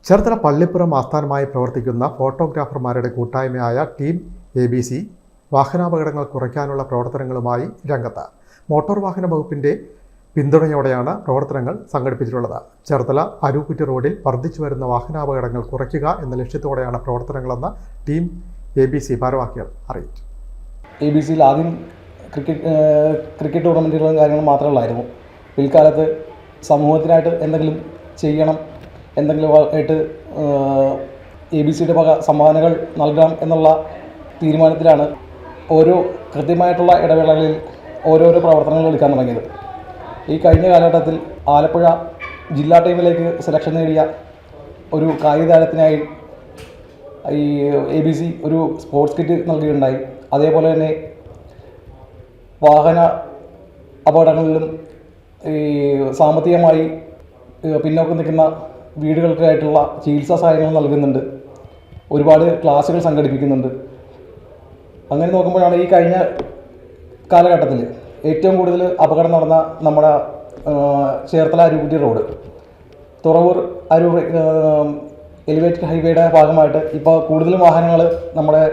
ചേർത്തല പള്ളിപ്പുറം ആസ്ഥാനമായി പ്രവർത്തിക്കുന്ന ഫോട്ടോഗ്രാഫർമാരുടെ കൂട്ടായ്മയായ ടീം ABC വാഹനാപകടങ്ങൾ കുറയ്ക്കാനുള്ള പ്രവർത്തനങ്ങളുമായി രംഗത്ത്. മോട്ടോർ വാഹന വകുപ്പിന്റെ പിന്തുണയോടെയാണ് പ്രവർത്തനങ്ങൾ സംഘടിപ്പിച്ചിട്ടുള്ളത്. ചേർത്തല അരൂക്കുറ്റി റോഡിൽ വർദ്ധിച്ചു വരുന്ന വാഹനാപകടങ്ങൾ കുറയ്ക്കുക എന്ന ലക്ഷ്യത്തോടെയാണ് പ്രവർത്തനങ്ങളെന്ന് ടീം ABC ഭാരവാഹികൾ അറിയിച്ചു. ABCയിൽ ആദ്യം ക്രിക്കറ്റ് ടൂർണമെൻറ്റുകളും കാര്യങ്ങളും മാത്രമല്ലായിരുന്നു. പിൽക്കാലത്ത് സമൂഹത്തിനായിട്ട് എന്തെങ്കിലും ചെയ്യണം, എന്തെങ്കിലും ആയിട്ട് ABCയുടെ വക സംഭാവനകൾ നൽകാം എന്നുള്ള തീരുമാനത്തിലാണ് ഓരോ കൃത്യമായിട്ടുള്ള ഇടവേളകളിൽ ഓരോരോ പ്രവർത്തനങ്ങൾ എടുക്കാൻ തുടങ്ങിയത്. ഈ കഴിഞ്ഞ കാലഘട്ടത്തിൽ ആലപ്പുഴ ജില്ലാ ടീമിലേക്ക് സെലക്ഷൻ നേടിയ ഒരു കായിക താരത്തിനായി ഈ ABC ഒരു സ്പോർട്സ് കിറ്റ് നൽകുകയുണ്ടായി. അതേപോലെ തന്നെ വാഹന അപകടങ്ങളിലും ഈ സാമ്പത്തികമായി പിന്നോക്കം നിൽക്കുന്ന വീടുകൾക്കായിട്ടുള്ള ചികിത്സാ സഹായങ്ങൾ നൽകുന്നുണ്ട്. ഒരുപാട് ക്ലാസ്സുകൾ സംഘടിപ്പിക്കുന്നുണ്ട്. അങ്ങനെ നോക്കുമ്പോഴാണ് ഈ കഴിഞ്ഞ കാലഘട്ടത്തിൽ ഏറ്റവും കൂടുതൽ അപകടം നടന്ന നമ്മുടെ ചേർത്തല അരൂക്കുറ്റി റോഡ്, തുറവൂർ അരൂർ എലിവേറ്റഡ് ഹൈവേയുടെ ഭാഗമായിട്ട് ഇപ്പോൾ കൂടുതലും വാഹനങ്ങൾ നമ്മുടെ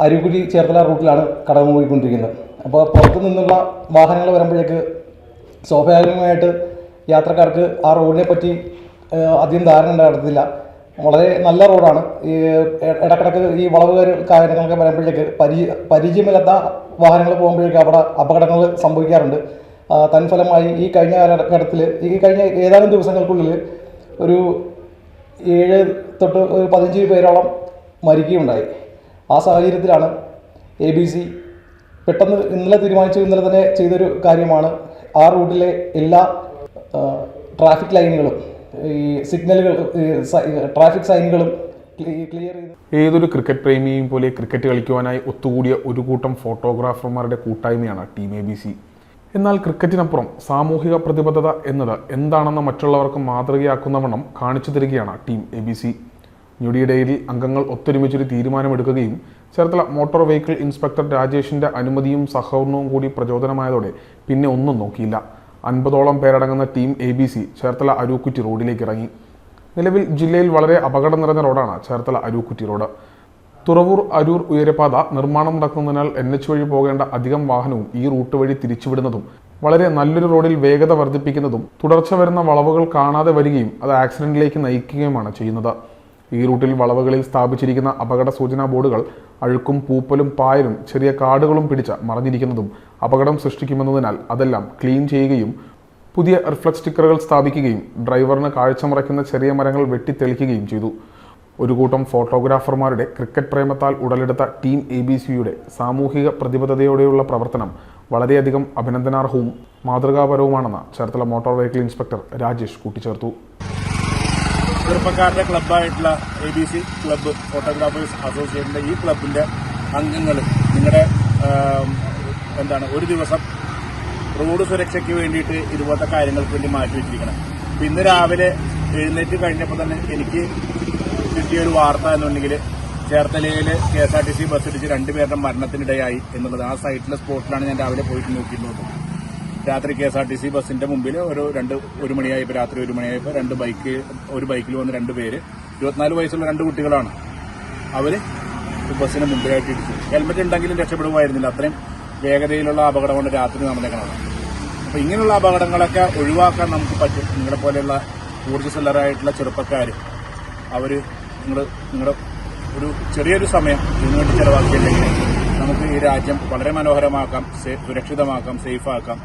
അരൂക്കുറ്റി ചേർത്തല റൂട്ടിലാണ് കടന്നു പോയിക്കൊണ്ടിരിക്കുന്നത്. അപ്പോൾ പുറത്തു നിന്നുള്ള വാഹനങ്ങൾ വരുമ്പോഴേക്ക് സ്വാഭാവികമായിട്ട് യാത്രക്കാർക്ക് ആ റോഡിനെ പറ്റി അധികം ധാരണ ഉണ്ടാകത്തില്ല. വളരെ നല്ല റോഡാണ്. ഈ ഇടക്കിടക്ക് ഈ വളവ് കാര്യങ്ങളൊക്കെ വരുമ്പോഴേക്ക് പരിചയമില്ലാത്ത വാഹനങ്ങൾ പോകുമ്പോഴേക്ക് അവിടെ അപകടങ്ങൾ സംഭവിക്കാറുണ്ട്. തൻഫലമായി ഈ കഴിഞ്ഞ കാലഘട്ടത്തിൽ ഈ കഴിഞ്ഞ ഏതാനും ദിവസങ്ങൾക്കുള്ളിൽ ഒരു 7 തൊട്ട് 15 പേരോളം മരിക്കുകയുണ്ടായി. ആ സാഹചര്യത്തിലാണ് ABC പെട്ടെന്ന് ഇന്നലെ തന്നെ ചെയ്തൊരു കാര്യമാണ് ആ റൂട്ടിലെ എല്ലാ ട്രാഫിക് ലൈനുകളും ഈ സിഗ്നലുകൾ ട്രാഫിക് സൈനുകളും ക്ലിയർ ചെയ്ത്. ഏതൊരു ക്രിക്കറ്റ് പ്രേമിയെയും പോലെ ക്രിക്കറ്റ് കളിക്കുവാനായി ഒത്തുകൂടിയ ഒരു കൂട്ടം ഫോട്ടോഗ്രാഫർമാരുടെ കൂട്ടായ്മയാണ് ടീം ABC. എന്നാൽ ക്രിക്കറ്റിനപ്പുറം സാമൂഹിക പ്രതിബദ്ധത എന്നത് എന്താണെന്ന് മറ്റുള്ളവർക്ക് മാതൃകയാക്കുന്നവണ്ണം കാണിച്ചു തരികയാണ് ടീം ABC. ഞൊടിയിടയിൽ അംഗങ്ങൾ ഒത്തൊരുമിച്ചൊരു തീരുമാനമെടുക്കുകയും ചേർത്തല മോട്ടോർ വെഹിക്കിൾ ഇൻസ്പെക്ടർ രാജേഷിന്റെ അനുമതിയും സഹകരണവും കൂടി പ്രചോദനമായതോടെ പിന്നെ ഒന്നും നോക്കിയില്ല. 50ഓളം പേരടങ്ങുന്ന ടീം ABC ചേർത്തല അരൂക്കുറ്റി റോഡിലേക്ക് ഇറങ്ങി. നിലവിൽ ജില്ലയിൽ വളരെ അപകടം നിറഞ്ഞ റോഡാണ് ചേർത്തല അരൂക്കുറ്റി റോഡ്. തുറവൂർ അരൂർ ഉയരപാത നിർമ്മാണം നടക്കുന്നതിനാൽ NH വഴി പോകേണ്ട അധികം വാഹനവും ഈ റൂട്ട് വഴി തിരിച്ചുവിടുന്നതും വളരെ നല്ലൊരു റോഡിൽ വേഗത വർദ്ധിപ്പിക്കുന്നതും തുടർച്ച വരുന്ന വളവുകൾ കാണാതെ വരികയും അത് ആക്സിഡന്റിലേക്ക് നയിക്കുകയുമാണ് ചെയ്യുന്നത്. ഈ റൂട്ടിൽ വളവുകളിൽ സ്ഥാപിച്ചിരിക്കുന്ന അപകട സൂചനാ ബോർഡുകൾ അഴുക്കും പൂപ്പലും പായലും ചെറിയ കാടുകളും പിടിച്ച് മറഞ്ഞിരിക്കുന്നതും അപകടം സൃഷ്ടിക്കുമെന്നതിനാൽ അതെല്ലാം ക്ലീൻ ചെയ്യുകയും പുതിയ റിഫ്ലക്സ് സ്റ്റിക്കറുകൾ സ്ഥാപിക്കുകയും ഡ്രൈവറിന് കാഴ്ച മറയ്ക്കുന്ന ചെറിയ മരങ്ങൾ വെട്ടിത്തെളിക്കുകയും ചെയ്തു. ഒരു കൂട്ടം ഫോട്ടോഗ്രാഫർമാരുടെ ക്രിക്കറ്റ് പ്രേമത്താൽ ഉടലെടുത്ത ടീം ABCയുടെ സാമൂഹിക പ്രതിബദ്ധതയോടെയുള്ള പ്രവർത്തനം വളരെയധികം അഭിനന്ദനാർഹവും മാതൃകാപരവുമാണെന്ന് Cherthala motor vehicle inspector Rajesh കൂട്ടിച്ചേർത്തു. ചെറുപ്പക്കാരുടെ ക്ലബ്ബായിട്ടുള്ള ABC ക്ലബ്ബ് ഫോട്ടോഗ്രാഫേഴ്സ് അസോസിയേഷൻ്റെ ഈ ക്ലബിൻ്റെ അംഗങ്ങൾ നിങ്ങളുടെ ഒരു ദിവസം റോഡ് സുരക്ഷയ്ക്ക് വേണ്ടിയിട്ട് ഇതുപോലത്തെ കാര്യങ്ങൾക്ക് വേണ്ടി മാറ്റി വെച്ചിരിക്കണം. അപ്പം ഇന്ന് രാവിലെ എഴുന്നേറ്റ് കഴിഞ്ഞപ്പോൾ തന്നെ എനിക്ക് കിട്ടിയൊരു വാർത്ത എന്നുണ്ടെങ്കിൽ ചേർത്തലയിൽ KSRTC ബസ് ഇടിച്ച് 2 പേരുടെ മരണത്തിനിടയായി എന്നുള്ളത്. ആ സൈറ്റിലെ സ്പോട്ടിലാണ് ഞാൻ രാവിലെ പോയിട്ട് നോക്കിയിരുന്നത്. രാത്രി KSRTC ബസ്സിന്റെ മുമ്പിൽ ഒരു മണിയായപ്പോൾ രാത്രി 1 മണിയായപ്പോൾ ഒരു ബൈക്കിൽ വന്ന് 2 പേര് 24 വയസ്സുള്ള 2 കുട്ടികളാണ്. അവർ ബസ്സിന് മുമ്പിലായിട്ട് ഇടിച്ചു. ഹെൽമെറ്റ് ഉണ്ടെങ്കിലും രക്ഷപ്പെടുമായിരുന്നില്ല. അത്രയും വേഗതയിലുള്ള അപകടമാണ് രാത്രി നടന്നേക്കുന്നത്. അപ്പോൾ ഇങ്ങനെയുള്ള അപകടങ്ങളൊക്കെ ഒഴിവാക്കാൻ നമുക്ക് പറ്റും. നിങ്ങളെ പോലെയുള്ള ഊർജ്ജസ്വലരായിട്ടുള്ള ചെറുപ്പക്കാർ നിങ്ങളുടെ ഒരു ചെറിയൊരു സമയം ഇതിനുവേണ്ടി ചെലവാക്കിയില്ലെങ്കിൽ നമുക്ക് ഈ രാജ്യം വളരെ മനോഹരമാക്കാം, സുരക്ഷിതമാക്കാം, സേഫാക്കാം.